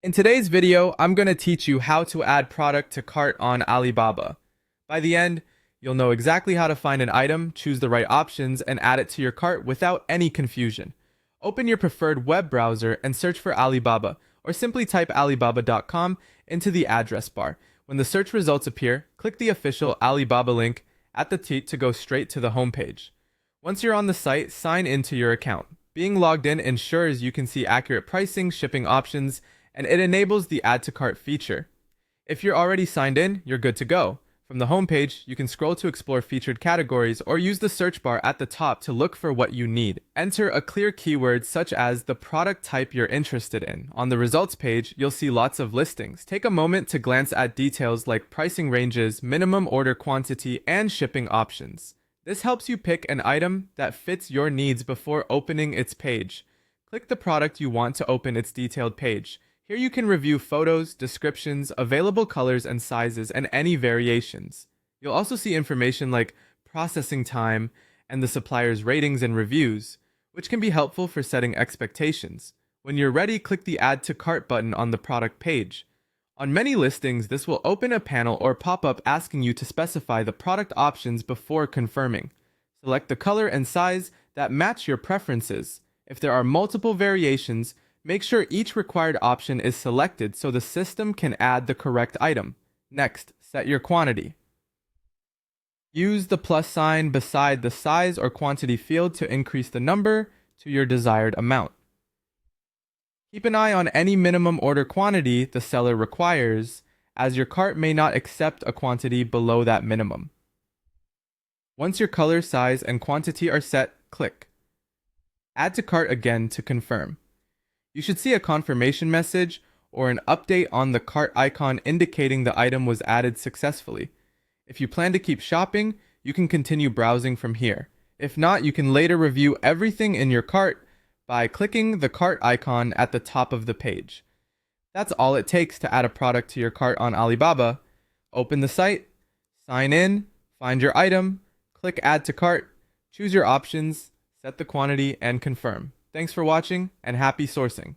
In today's video, I'm going to teach you how to add product to cart on Alibaba. By the end, you'll know exactly how to find an item, choose the right options, and add it to your cart without any confusion. Open your preferred web browser and search for Alibaba, or simply type alibaba.com into the address bar. When the search results appear, click the official Alibaba link at the T to go straight to the homepage. Once you're on the site, sign into your account. Being logged in ensures you can see accurate pricing, shipping options, and it enables the Add to Cart feature. If you're already signed in, you're good to go. From the homepage, you can scroll to explore featured categories or use the search bar at the top to look for what you need. Enter a clear keyword such as the product type you're interested in. On the results page, you'll see lots of listings. Take a moment to glance at details like pricing ranges, minimum order quantity, and shipping options. This helps you pick an item that fits your needs before opening its page. Click the product you want to open its detailed page. Here you can review photos, descriptions, available colors and sizes, and any variations. You'll also see information like processing time and the supplier's ratings and reviews, which can be helpful for setting expectations. When you're ready, click the Add to Cart button on the product page. On many listings, this will open a panel or pop-up asking you to specify the product options before confirming. Select the color and size that match your preferences. If there are multiple variations, make sure each required option is selected so the system can add the correct item. Next, set your quantity. Use the plus sign beside the size or quantity field to increase the number to your desired amount. Keep an eye on any minimum order quantity the seller requires, as your cart may not accept a quantity below that minimum. Once your color, size, and quantity are set, click Add to Cart again to confirm. You should see a confirmation message or an update on the cart icon indicating the item was added successfully. If you plan to keep shopping, you can continue browsing from here. If not, you can later review everything in your cart by clicking the cart icon at the top of the page. That's all it takes to add a product to your cart on Alibaba. Open the site, sign in, find your item, click Add to Cart, choose your options, set the quantity, and confirm. Thanks for watching, and happy sourcing.